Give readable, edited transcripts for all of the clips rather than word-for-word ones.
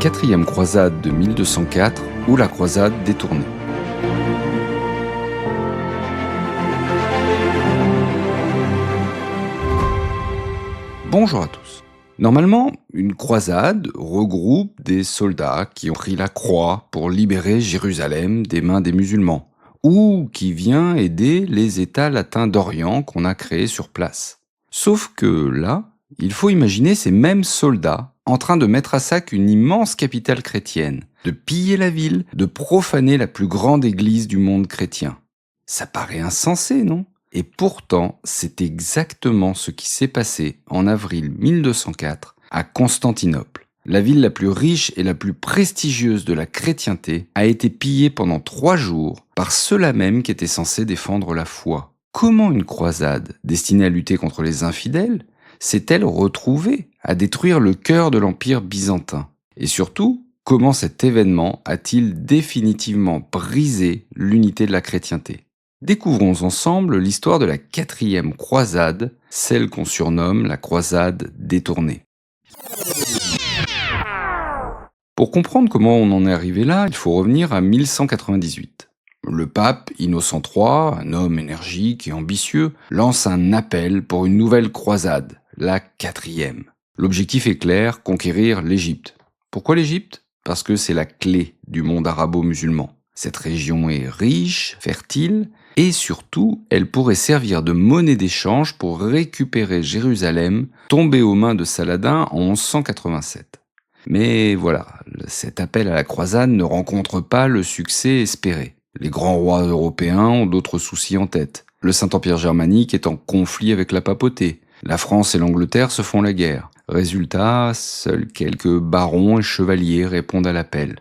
quatrième croisade de 1204 ou la croisade détournée. Bonjour à tous. Normalement, une croisade regroupe des soldats qui ont pris la croix pour libérer Jérusalem des mains des musulmans, ou qui vient aider les États latins d'Orient qu'on a créés sur place. Sauf que là, il faut imaginer ces mêmes soldats en train de mettre à sac une immense capitale chrétienne, de piller la ville, de profaner la plus grande église du monde chrétien. Ça paraît insensé, non ? Et pourtant, c'est exactement ce qui s'est passé en avril 1204 à Constantinople. La ville la plus riche et la plus prestigieuse de la chrétienté a été pillée pendant 3 jours par ceux-là même qui étaient censés défendre la foi. Comment une croisade, destinée à lutter contre les infidèles, s'est-elle retrouvée à détruire le cœur de l'Empire byzantin ? Et surtout, comment cet événement a-t-il définitivement brisé l'unité de la chrétienté ? Découvrons ensemble l'histoire de la 4e croisade, celle qu'on surnomme la croisade détournée. Pour comprendre comment on en est arrivé là, il faut revenir à 1198. Le pape Innocent III, un homme énergique et ambitieux, lance un appel pour une nouvelle croisade, la 4e. L'objectif est clair, conquérir l'Égypte. Pourquoi l'Égypte ? Parce que c'est la clé du monde arabo-musulman. Cette région est riche, fertile, et surtout, elle pourrait servir de monnaie d'échange pour récupérer Jérusalem, tombée aux mains de Saladin en 1187. Mais voilà, cet appel à la croisade ne rencontre pas le succès espéré. Les grands rois européens ont d'autres soucis en tête. Le Saint-Empire germanique est en conflit avec la papauté. La France et l'Angleterre se font la guerre. Résultat, seuls quelques barons et chevaliers répondent à l'appel.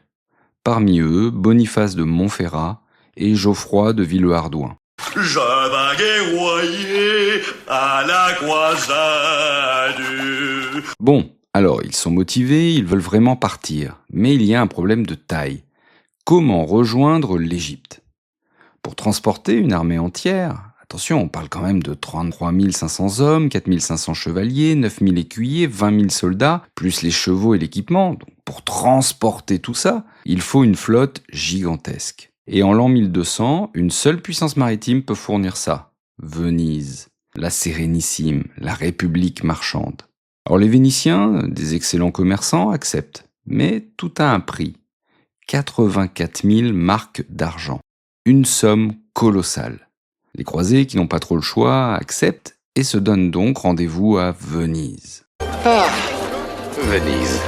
Parmi eux, Boniface de Montferrat et Geoffroy de Villehardouin. Je vais guerroyer à la croisade. Bon, alors ils sont motivés, ils veulent vraiment partir, mais il y a un problème de taille. Comment rejoindre l'Égypte ? Pour transporter une armée entière, attention, on parle quand même de 33 500 hommes, 4 500 chevaliers, 9 000 écuyers, 20 000 soldats, plus les chevaux et l'équipement. Donc, pour transporter tout ça, il faut une flotte gigantesque. Et en l'an 1200, une seule puissance maritime peut fournir ça. Venise, la Sérénissime, la République marchande. Alors les Vénitiens, des excellents commerçants, acceptent. Mais tout a un prix. 84 000 marques d'argent. Une somme colossale. Les croisés, qui n'ont pas trop le choix, acceptent et se donnent donc rendez-vous à Venise. Ah, Venise.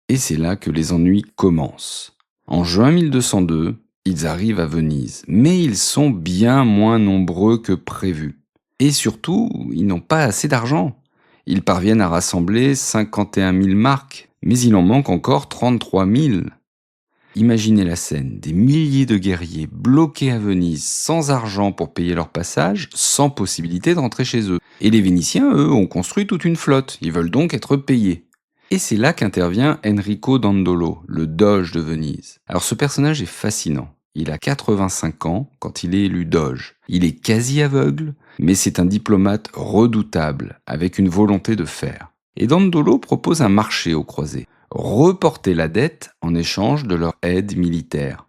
Et c'est là que les ennuis commencent. En juin 1202, ils arrivent à Venise, mais ils sont bien moins nombreux que prévu. Et surtout, ils n'ont pas assez d'argent. Ils parviennent à rassembler 51 000 marques, mais il en manque encore 33 000. Imaginez la scène, des milliers de guerriers bloqués à Venise, sans argent pour payer leur passage, sans possibilité de rentrer chez eux. Et les Vénitiens, eux, ont construit toute une flotte, ils veulent donc être payés. Et c'est là qu'intervient Enrico Dandolo, le doge de Venise. Alors ce personnage est fascinant. Il a 85 ans quand il est élu doge. Il est quasi aveugle, mais c'est un diplomate redoutable, avec une volonté de faire. Et Dandolo propose un marché aux croisés. Reporter la dette en échange de leur aide militaire.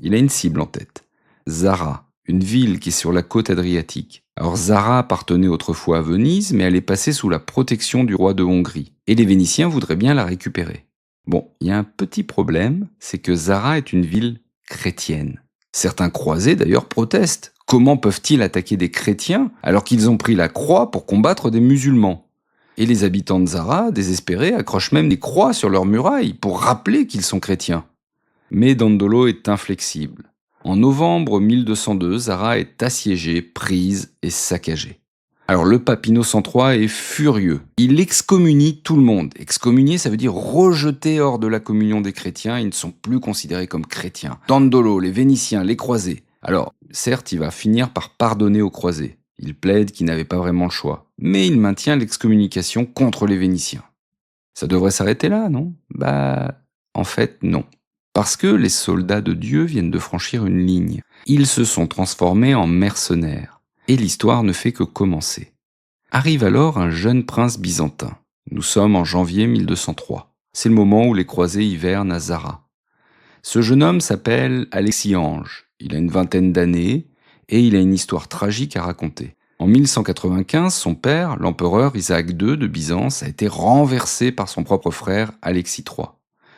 Il a une cible en tête. Zara, une ville qui est sur la côte adriatique. Alors Zara appartenait autrefois à Venise, mais elle est passée sous la protection du roi de Hongrie. Et les Vénitiens voudraient bien la récupérer. Bon, il y a un petit problème, c'est que Zara est une ville chrétienne. Certains croisés d'ailleurs protestent. Comment peuvent-ils attaquer des chrétiens alors qu'ils ont pris la croix pour combattre des musulmans ? Et les habitants de Zara, désespérés, accrochent même des croix sur leurs murailles pour rappeler qu'ils sont chrétiens. Mais Dandolo est inflexible. En novembre 1202, Zara est assiégée, prise et saccagée. Alors le pape Innocent III est furieux. Il excommunie tout le monde. Excommunier, ça veut dire rejeter hors de la communion des chrétiens. Ils ne sont plus considérés comme chrétiens. Dandolo, les Vénitiens, les croisés. Alors, certes, il va finir par pardonner aux croisés. Il plaide qu'il n'avait pas vraiment le choix. Mais il maintient l'excommunication contre les Vénitiens. Ça devrait s'arrêter là, non ? En fait, non. Parce que les soldats de Dieu viennent de franchir une ligne. Ils se sont transformés en mercenaires. Et l'histoire ne fait que commencer. Arrive alors un jeune prince byzantin. Nous sommes en janvier 1203. C'est le moment où les croisés hivernent à Zara. Ce jeune homme s'appelle Alexis Ange. Il a une vingtaine d'années et il a une histoire tragique à raconter. En 1195, son père, l'empereur Isaac II de Byzance, a été renversé par son propre frère Alexis III.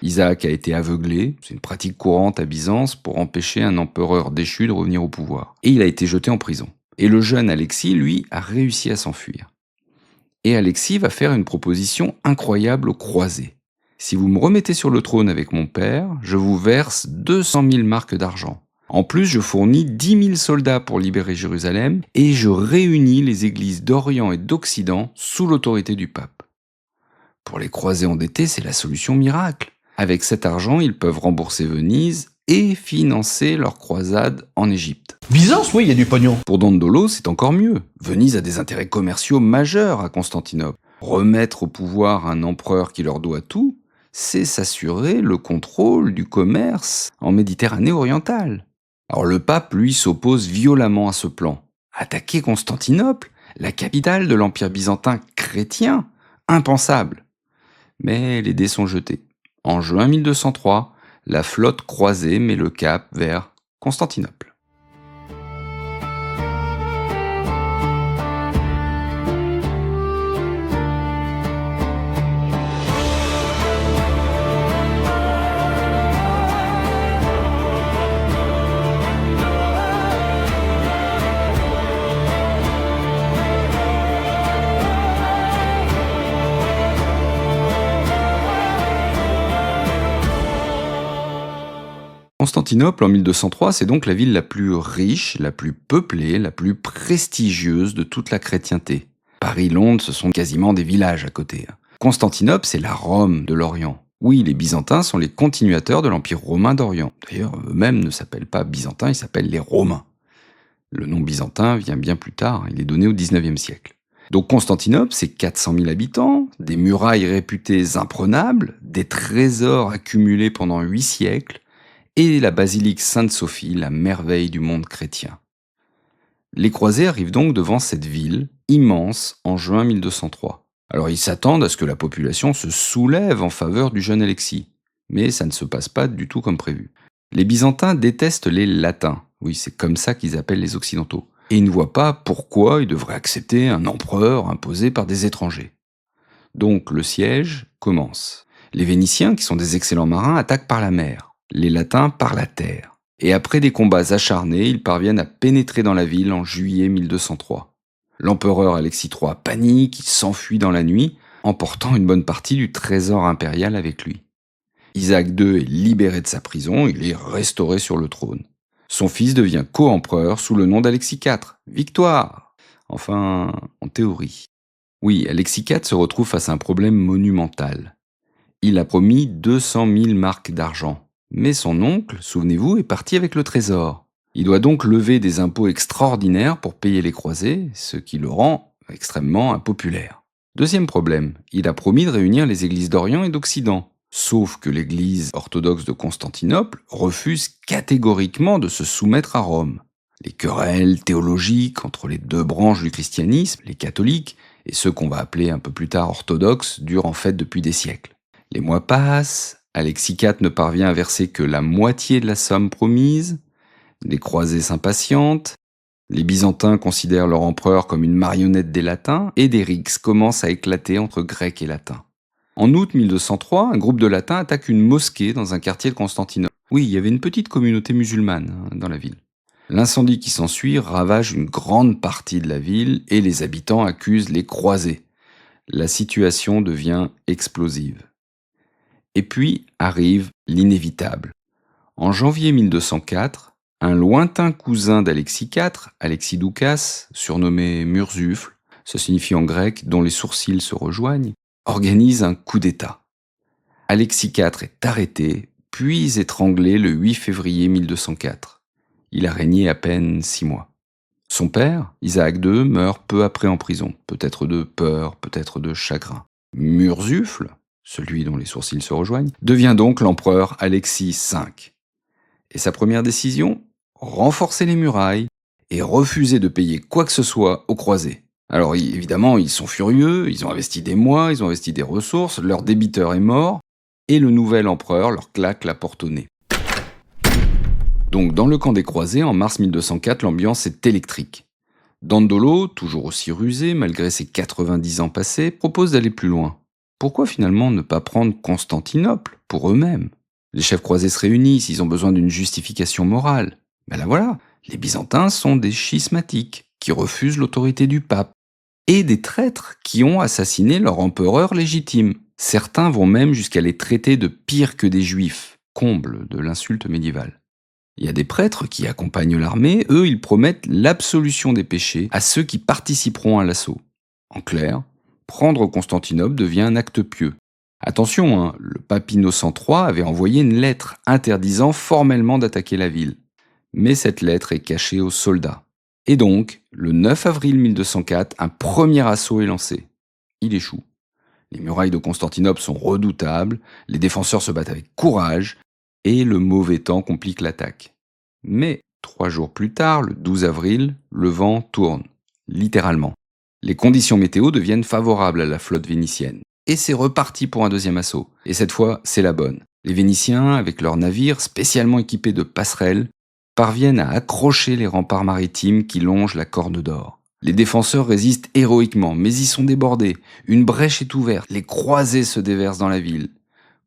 Isaac a été aveuglé, c'est une pratique courante à Byzance pour empêcher un empereur déchu de revenir au pouvoir. Et il a été jeté en prison. Et le jeune Alexis, lui, a réussi à s'enfuir. Et Alexis va faire une proposition incroyable aux croisés. Si vous me remettez sur le trône avec mon père, je vous verse 200 000 marques d'argent. En plus, je fournis 10 000 soldats pour libérer Jérusalem et je réunis les églises d'Orient et d'Occident sous l'autorité du pape. Pour les croisés endettés, c'est la solution miracle. Avec cet argent, ils peuvent rembourser Venise et financer leur croisade en Égypte. Byzance, oui, il y a du pognon. Pour Dandolo, c'est encore mieux. Venise a des intérêts commerciaux majeurs à Constantinople. Remettre au pouvoir un empereur qui leur doit tout, c'est s'assurer le contrôle du commerce en Méditerranée orientale. Alors le pape, lui, s'oppose violemment à ce plan. Attaquer Constantinople, la capitale de l'Empire byzantin chrétien, impensable. Mais les dés sont jetés. En juin 1203, la flotte croisée met le cap vers Constantinople. Constantinople, en 1203, c'est donc la ville la plus riche, la plus peuplée, la plus prestigieuse de toute la chrétienté. Paris, Londres, ce sont quasiment des villages à côté. Constantinople, c'est la Rome de l'Orient. Oui, les Byzantins sont les continuateurs de l'Empire romain d'Orient. D'ailleurs, eux-mêmes ne s'appellent pas Byzantins, ils s'appellent les Romains. Le nom byzantin vient bien plus tard, il est donné au XIXe siècle. Donc Constantinople, c'est 400 000 habitants, des murailles réputées imprenables, des trésors accumulés pendant 8 siècles, et la basilique Sainte-Sophie, la merveille du monde chrétien. Les croisés arrivent donc devant cette ville immense en juin 1203. Alors ils s'attendent à ce que la population se soulève en faveur du jeune Alexis, mais ça ne se passe pas du tout comme prévu. Les Byzantins détestent les Latins, oui c'est comme ça qu'ils appellent les Occidentaux, et ils ne voient pas pourquoi ils devraient accepter un empereur imposé par des étrangers. Donc le siège commence. Les Vénitiens, qui sont des excellents marins, attaquent par la mer. Les Latins par la terre. Et après des combats acharnés, ils parviennent à pénétrer dans la ville en juillet 1203. L'empereur Alexis III panique, il s'enfuit dans la nuit, emportant une bonne partie du trésor impérial avec lui. Isaac II est libéré de sa prison, il est restauré sur le trône. Son fils devient co-empereur sous le nom d'Alexis IV. Victoire! Enfin, en théorie. Oui, Alexis IV se retrouve face à un problème monumental. Il a promis 200 000 marques d'argent. Mais son oncle, souvenez-vous, est parti avec le trésor. Il doit donc lever des impôts extraordinaires pour payer les croisés, ce qui le rend extrêmement impopulaire. Deuxième problème, il a promis de réunir les églises d'Orient et d'Occident. Sauf que l'église orthodoxe de Constantinople refuse catégoriquement de se soumettre à Rome. Les querelles théologiques entre les deux branches du christianisme, les catholiques, et ceux qu'on va appeler un peu plus tard orthodoxes, durent en fait depuis des siècles. Les mois passent, Alexis IV ne parvient à verser que la moitié de la somme promise, les croisés s'impatientent, les Byzantins considèrent leur empereur comme une marionnette des Latins, et des rixes commencent à éclater entre Grecs et Latins. En août 1203, un groupe de Latins attaque une mosquée dans un quartier de Constantinople. Oui, il y avait une petite communauté musulmane dans la ville. L'incendie qui s'ensuit ravage une grande partie de la ville et les habitants accusent les croisés. La situation devient explosive. Et puis arrive l'inévitable. En janvier 1204, un lointain cousin d'Alexis IV, Alexis Doukas, surnommé Murzufle, ça signifie en grec « dont les sourcils se rejoignent », organise un coup d'État. Alexis IV est arrêté, puis étranglé le 8 février 1204. Il a régné à peine 6 mois. Son père, Isaac II, meurt peu après en prison, peut-être de peur, peut-être de chagrin. Murzufle, celui dont les sourcils se rejoignent, devient donc l'empereur Alexis V. Et sa première décision ? Renforcer les murailles et refuser de payer quoi que ce soit aux croisés. Alors évidemment, ils sont furieux, ils ont investi des mois, ils ont investi des ressources, leur débiteur est mort, et le nouvel empereur leur claque la porte au nez. Donc dans le camp des croisés, en mars 1204, l'ambiance est électrique. Dandolo, toujours aussi rusé malgré ses 90 ans passés, propose d'aller plus loin. Pourquoi finalement ne pas prendre Constantinople pour eux-mêmes ? Les chefs croisés se réunissent, ils ont besoin d'une justification morale. Ben là voilà, les Byzantins sont des schismatiques qui refusent l'autorité du pape et des traîtres qui ont assassiné leur empereur légitime. Certains vont même jusqu'à les traiter de pire que des juifs, comble de l'insulte médiévale. Il y a des prêtres qui accompagnent l'armée, eux ils promettent l'absolution des péchés à ceux qui participeront à l'assaut. En clair, prendre Constantinople devient un acte pieux. Attention, le pape Innocent III avait envoyé une lettre interdisant formellement d'attaquer la ville. Mais cette lettre est cachée aux soldats. Et donc, le 9 avril 1204, un premier assaut est lancé. Il échoue. Les murailles de Constantinople sont redoutables, les défenseurs se battent avec courage, et le mauvais temps complique l'attaque. Mais 3 jours plus tard, le 12 avril, le vent tourne, littéralement. Les conditions météo deviennent favorables à la flotte vénitienne. Et c'est reparti pour un deuxième assaut. Et cette fois, c'est la bonne. Les Vénitiens, avec leurs navires spécialement équipés de passerelles, parviennent à accrocher les remparts maritimes qui longent la Corne d'Or. Les défenseurs résistent héroïquement, mais ils sont débordés. Une brèche est ouverte, les croisés se déversent dans la ville.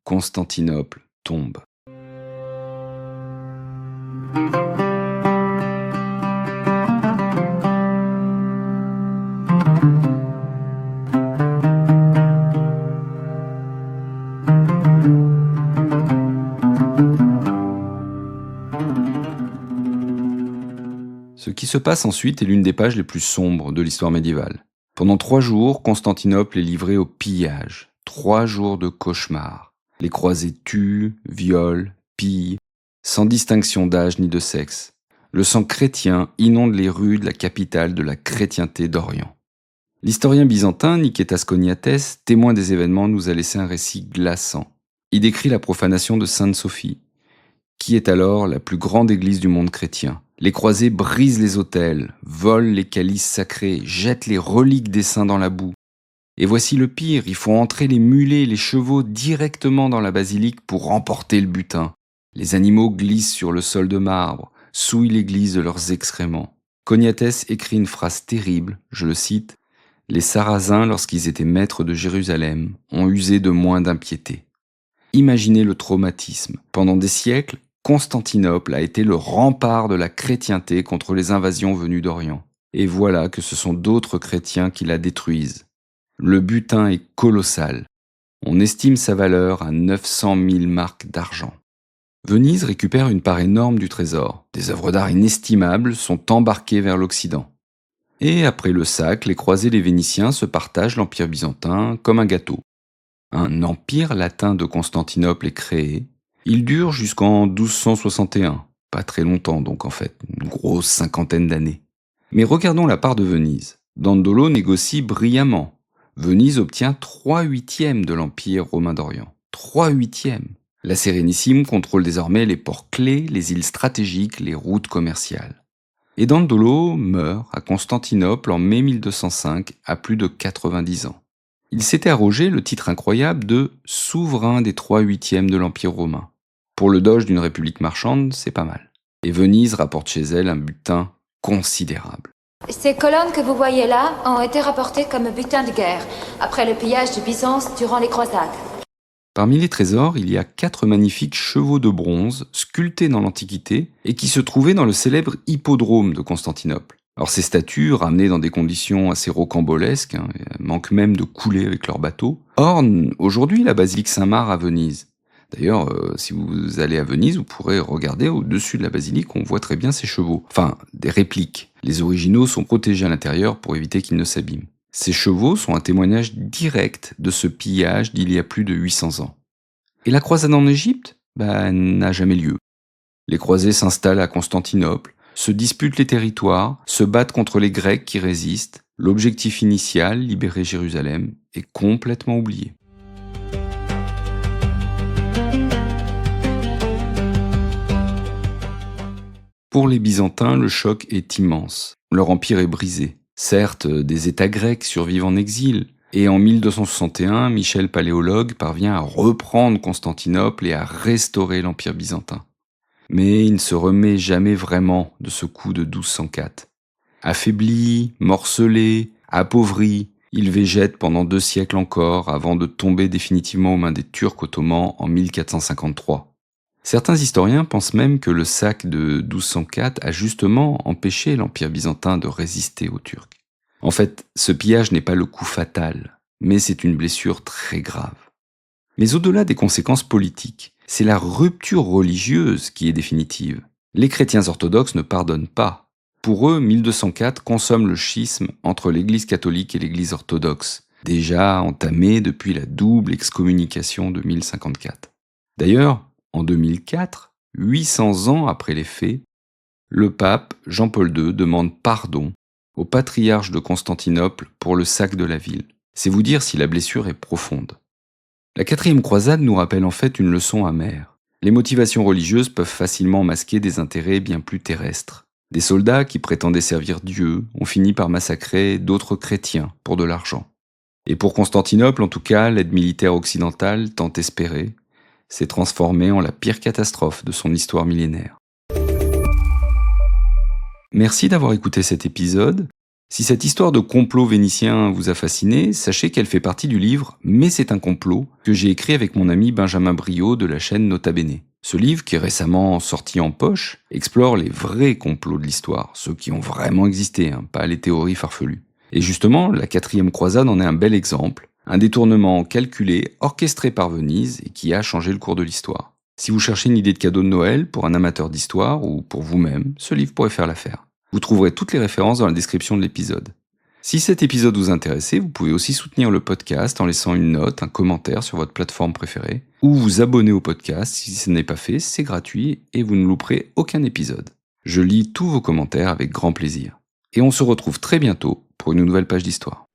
Constantinople tombe. Ce qui se passe ensuite est l'une des pages les plus sombres de l'histoire médiévale. Pendant 3 jours, Constantinople est livrée au pillage. 3 jours de cauchemar. Les croisés tuent, violent, pillent, sans distinction d'âge ni de sexe. Le sang chrétien inonde les rues de la capitale de la chrétienté d'Orient. L'historien byzantin Niketas Choniates, témoin des événements, nous a laissé un récit glaçant. Il décrit la profanation de Sainte-Sophie, qui est alors la plus grande église du monde chrétien. Les croisés brisent les autels, volent les calices sacrés, jettent les reliques des saints dans la boue. Et voici le pire, il faut entrer les mulets et les chevaux directement dans la basilique pour remporter le butin. Les animaux glissent sur le sol de marbre, souillent l'église de leurs excréments. Choniates écrit une phrase terrible, je le cite, « Les Sarrasins, lorsqu'ils étaient maîtres de Jérusalem, ont usé de moins d'impiété. » Imaginez le traumatisme. Pendant des siècles, Constantinople a été le rempart de la chrétienté contre les invasions venues d'Orient. Et voilà que ce sont d'autres chrétiens qui la détruisent. Le butin est colossal. On estime sa valeur à 900 000 marks d'argent. Venise récupère une part énorme du trésor. Des œuvres d'art inestimables sont embarquées vers l'Occident. Et après le sac, les croisés et les Vénitiens se partagent l'Empire byzantin comme un gâteau. Un empire latin de Constantinople est créé. Il dure jusqu'en 1261, pas très longtemps donc en fait, une grosse 50aine d'années. Mais regardons la part de Venise. Dandolo négocie brillamment. Venise obtient 3/8 de l'Empire romain d'Orient. 3/8. La Sérénissime contrôle désormais les ports clés, les îles stratégiques, les routes commerciales. Et Dandolo meurt à Constantinople en mai 1205, à plus de 90 ans. Il s'était arrogé le titre incroyable de « souverain des 3/8 de l'Empire romain ». Pour le doge d'une république marchande, c'est pas mal. Et Venise rapporte chez elle un butin considérable. Ces colonnes que vous voyez là ont été rapportées comme butin de guerre, après le pillage de Byzance durant les croisades. Parmi les trésors, il y a 4 magnifiques chevaux de bronze sculptés dans l'Antiquité et qui se trouvaient dans le célèbre hippodrome de Constantinople. Alors ces statues, ramenées dans des conditions assez rocambolesques, manquent même de couler avec leurs bateaux, ornent aujourd'hui la basilique Saint-Marc à Venise. D'ailleurs, si vous allez à Venise, vous pourrez regarder au-dessus de la basilique, on voit très bien ces chevaux. Enfin, des répliques. Les originaux sont protégés à l'intérieur pour éviter qu'ils ne s'abîment. Ces chevaux sont un témoignage direct de ce pillage d'il y a plus de 800 ans. Et la croisade en Égypte n'a jamais lieu. Les croisés s'installent à Constantinople, se disputent les territoires, se battent contre les Grecs qui résistent. L'objectif initial, libérer Jérusalem, est complètement oublié. Pour les Byzantins, le choc est immense. Leur empire est brisé. Certes, des États grecs survivent en exil, Et en 1261, Michel Paléologue parvient à reprendre Constantinople et à restaurer l'Empire byzantin. Mais il ne se remet jamais vraiment de ce coup de 1204. Affaibli, morcelé, appauvri, il végète pendant 2 siècles encore avant de tomber définitivement aux mains des Turcs ottomans en 1453. Certains historiens pensent même que le sac de 1204 a justement empêché l'Empire byzantin de résister aux Turcs. En fait, ce pillage n'est pas le coup fatal, mais c'est une blessure très grave. Mais au-delà des conséquences politiques, c'est la rupture religieuse qui est définitive. Les chrétiens orthodoxes ne pardonnent pas. Pour eux, 1204 consomme le schisme entre l'Église catholique et l'Église orthodoxe, déjà entamé depuis la double excommunication de 1054. D'ailleurs, en 2004, 800 ans après les faits, le pape Jean-Paul II demande pardon au patriarche de Constantinople pour le sac de la ville. C'est vous dire si la blessure est profonde. La 4e croisade nous rappelle en fait une leçon amère. Les motivations religieuses peuvent facilement masquer des intérêts bien plus terrestres. Des soldats qui prétendaient servir Dieu ont fini par massacrer d'autres chrétiens pour de l'argent. Et pour Constantinople, en tout cas, l'aide militaire occidentale, tant espérée, s'est transformée en la pire catastrophe de son histoire millénaire. Merci d'avoir écouté cet épisode. Si cette histoire de complot vénitien vous a fasciné, sachez qu'elle fait partie du livre « Mais c'est un complot » que j'ai écrit avec mon ami Benjamin Briot de la chaîne Nota Bene. Ce livre, qui est récemment sorti en poche, explore les vrais complots de l'histoire, ceux qui ont vraiment existé, pas les théories farfelues. Et justement, la 4e croisade en est un bel exemple, un détournement calculé, orchestré par Venise et qui a changé le cours de l'histoire. Si vous cherchez une idée de cadeau de Noël pour un amateur d'histoire ou pour vous-même, ce livre pourrait faire l'affaire. Vous trouverez toutes les références dans la description de l'épisode. Si cet épisode vous intéressait, vous pouvez aussi soutenir le podcast en laissant une note, un commentaire sur votre plateforme préférée, ou vous abonner au podcast si ce n'est pas fait, c'est gratuit et vous ne louperez aucun épisode. Je lis tous vos commentaires avec grand plaisir. Et on se retrouve très bientôt pour une nouvelle page d'histoire.